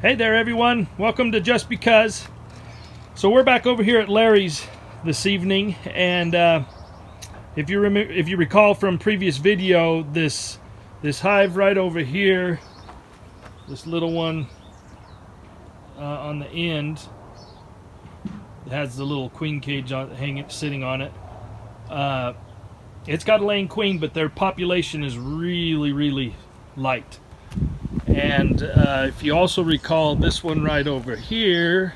Hey there everyone, welcome to Just Because. So we're back over here at Larry's this evening, and if you recall from previous video, this hive right over here, this little one on the end, it has the little queen cage sitting on it. It's got a laying queen, but their population is really light. And if you also recall, this one right over here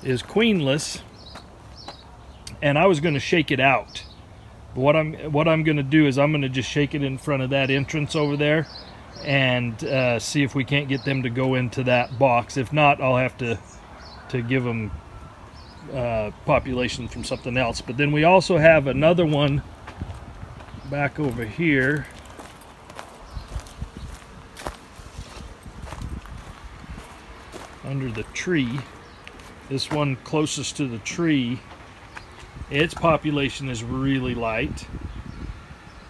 is queenless, and I was going to shake it out. But what I'm going to do is I'm going to just shake it in front of that entrance over there, and see if we can't get them to go into that box. If not, I'll have to give them population from something else. But then we also have another one back over here. Under the tree, this one closest to the tree, its population is really light,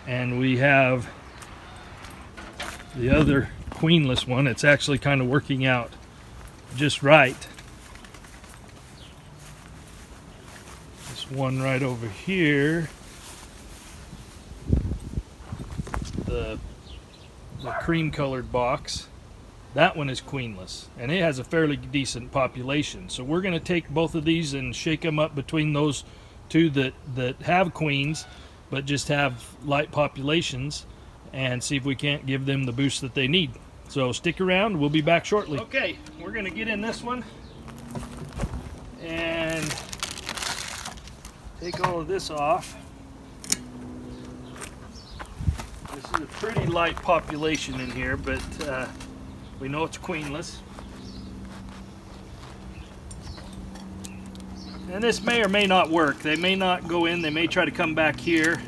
and we have the other queenless one. It's actually kind of working out just right. This one right over here, the cream colored box, that one is queenless, and it has a fairly decent population. So we're going to take both of these and shake them up between those two that have queens but just have light populations, and see if we can't give them the boost that they need. So stick around, we'll be back shortly. Okay, we're going to get in this one and take all of this off. This is a pretty light population in here, but we know it's queenless. And this may or may not work. They may not go in, they may try to come back here.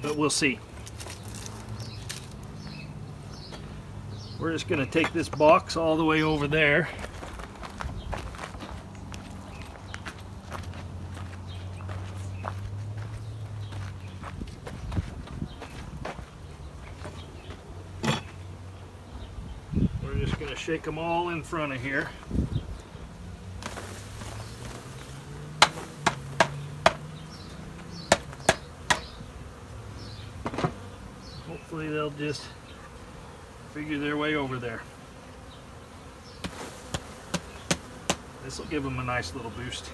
But we'll see. We're just going to take this box all the way over there. Going to shake them all in front of here. Hopefully they'll just figure their way over there. This will give them a nice little boost,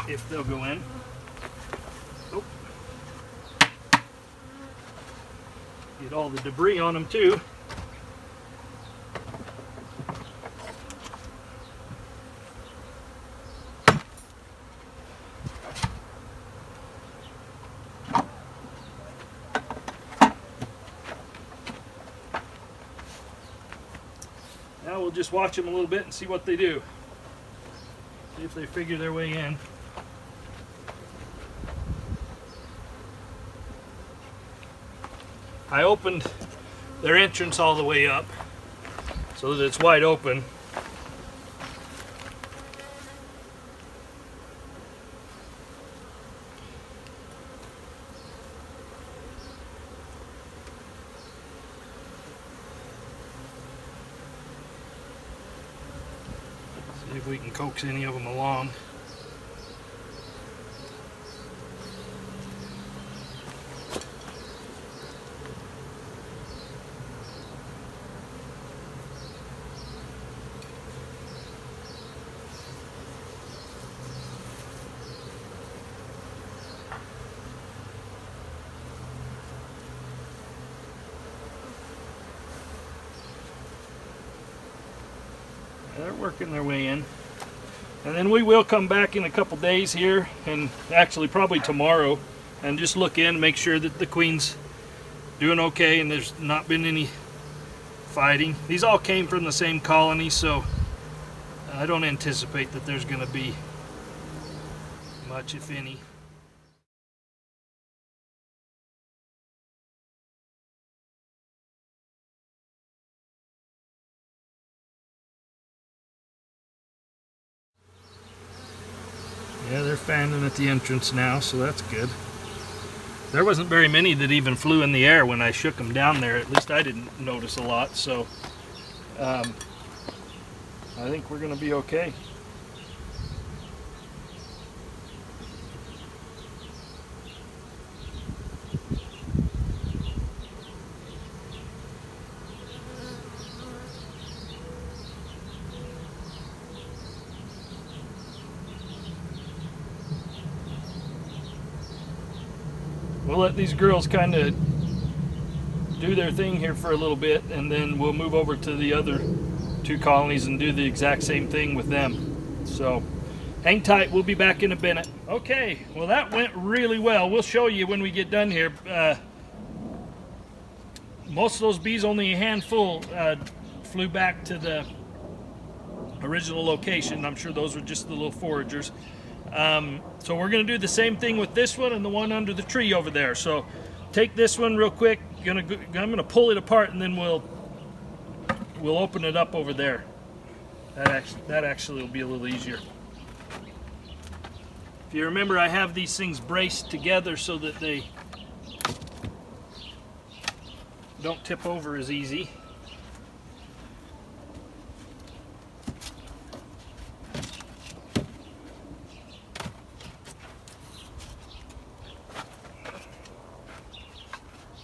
if they'll go in. Oh. Get all the debris on them too. Now we'll just watch them a little bit and see what they do. See if they figure their way in. I opened their entrance all the way up so that it's wide open. See if we can coax any of them along. They're working their way in. And then we will come back in a couple days here, and actually probably tomorrow, and just look in, make sure that the queen's doing okay and there's not been any fighting. These all came from the same colony, so I don't anticipate that there's going to be much, if any. Yeah, they're fanning at the entrance now, so that's good. There wasn't very many that even flew in the air when I shook them down there. At least I didn't notice a lot, so I think we're going to be okay. We'll let these girls kind of do their thing here for a little bit, and then we'll move over to the other 2 colonies and do the exact same thing with them. So hang tight, we'll be back in a minute. Okay, well that went really well. We'll show you when we get done here. Most of those bees, only a handful, flew back to the original location. I'm sure those were just the little foragers. So we're going to do the same thing with this one and the one under the tree over there. So take this one real quick. I'm going to pull it apart, and then we'll open it up over there. That actually will be a little easier. If you remember, I have these things braced together so that they don't tip over as easy.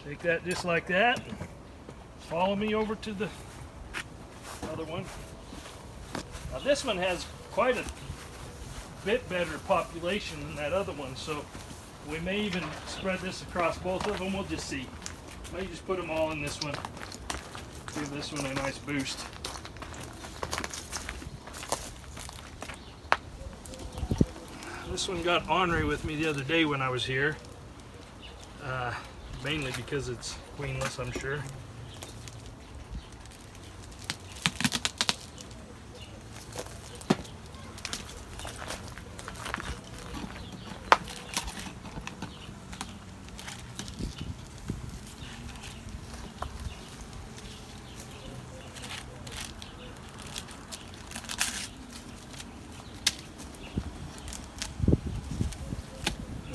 Take that just like that. Follow me over to the other one. Now this one has quite a bit better population than that other one, so we may even spread this across both of them. We'll just see. May just put them all in this one. Give this one a nice boost. This one got ornery with me the other day when I was here. Mainly because it's queenless, I'm sure.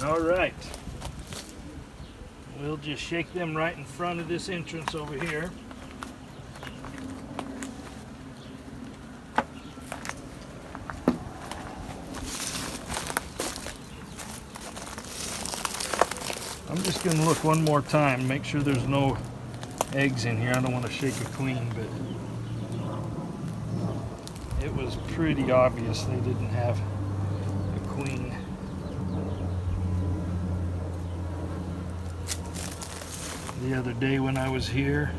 All right. We'll just shake them right in front of this entrance over here. I'm just going to look one more time, make sure there's no eggs in here. I don't want to shake a queen, but it was pretty obvious they didn't have a queen. The other day when I was here.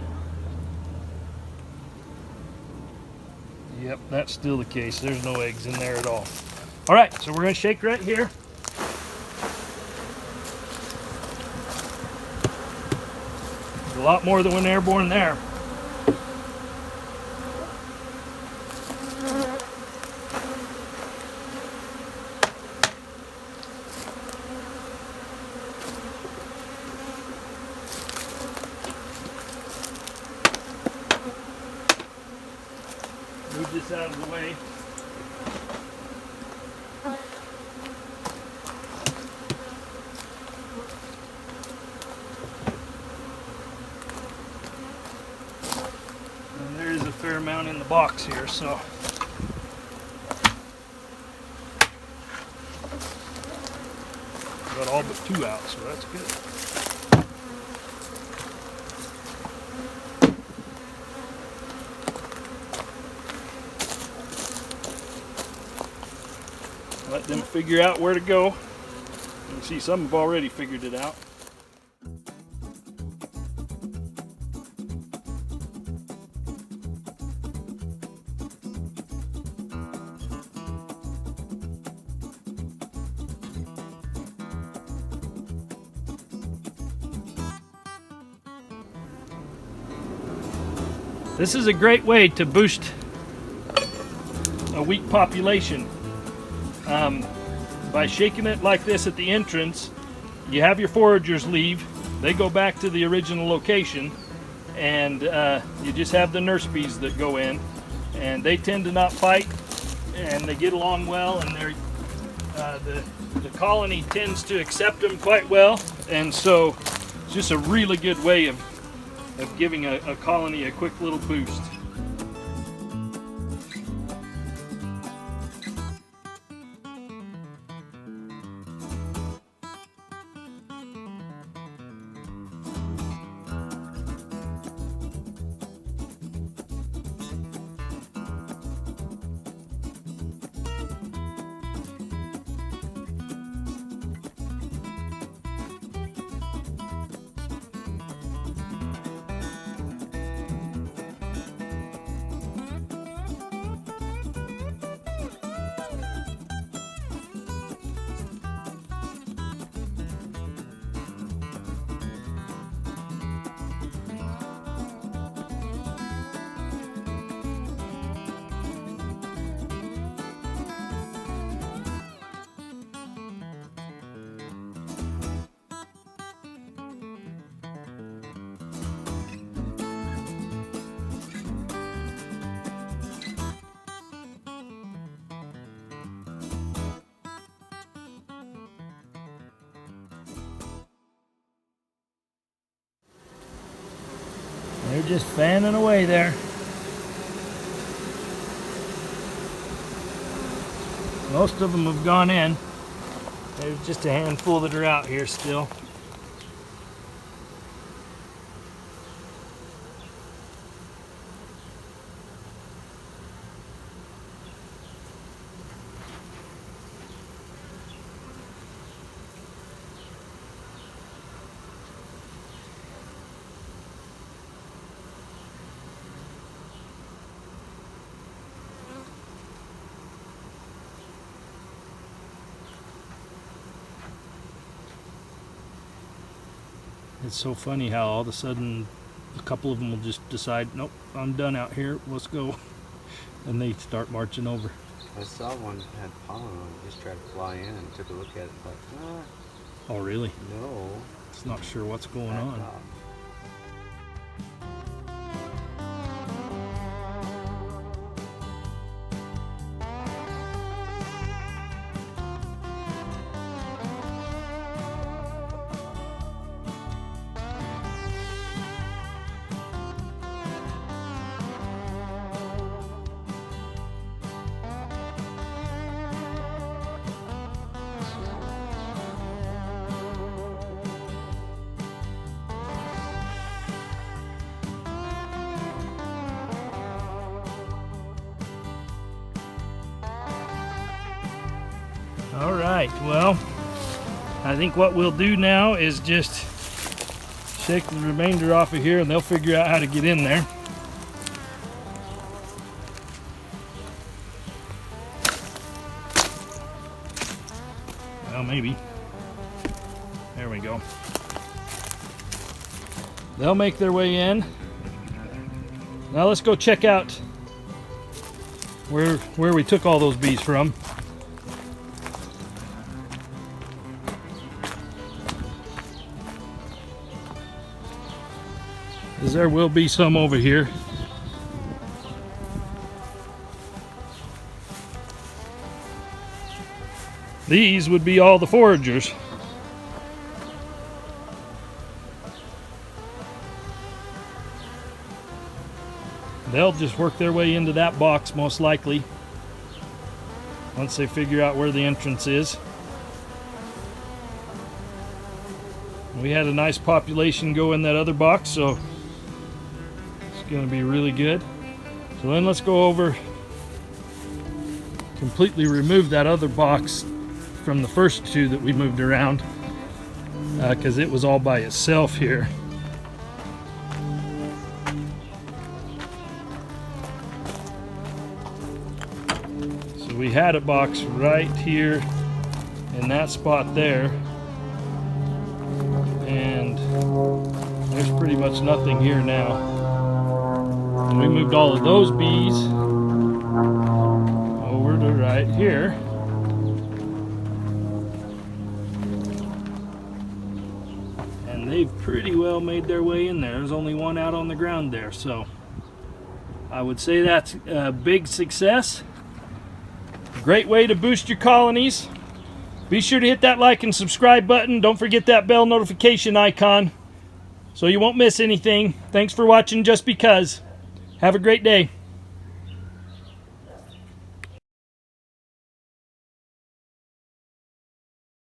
Yep, that's still the case. There's no eggs in there at all. All right, so we're going to shake right here. There's a lot more than when airborne there. Move this out of the way. And there is a fair amount in the box here, so got all but 2 out, so that's good. Let them figure out where to go. You can see some have already figured it out. This is a great way to boost a weak population. By shaking it like this at the entrance, you have your foragers leave, they go back to the original location, and you just have the nurse bees that go in, and they tend to not fight, and they get along well, and The colony tends to accept them quite well, and so it's just a really good way of giving a colony a quick little boost. They're just fanning away there. Most of them have gone in. There's just a handful that are out here still. It's so funny how all of a sudden a couple of them will just decide, nope, I'm done out here, let's go. And they start marching over. I saw one that had pollen on it, just tried to fly in and took a look at it, but oh really? No. It's not sure what's going on. Off. All right, well, I think what we'll do now is just shake the remainder off of here and they'll figure out how to get in there. Well, maybe. There we go. They'll make their way in. Now let's go check out where we took all those bees from. There will be some over here. These would be all the foragers. They'll just work their way into that box most likely once they figure out where the entrance is. We had a nice population go in that other box, so going to be really good. So then let's go over, completely remove that other box from the first two that we moved around, because it was all by itself here. So we had a box right here in that spot there, and there's pretty much nothing here now. And we moved all of those bees over to right here. And they've pretty well made their way in there. There's only one out on the ground there, so I would say that's a big success. Great way to boost your colonies. Be sure to hit that like and subscribe button. Don't forget that bell notification icon so you won't miss anything. Thanks for watching Just Because. Have a great day.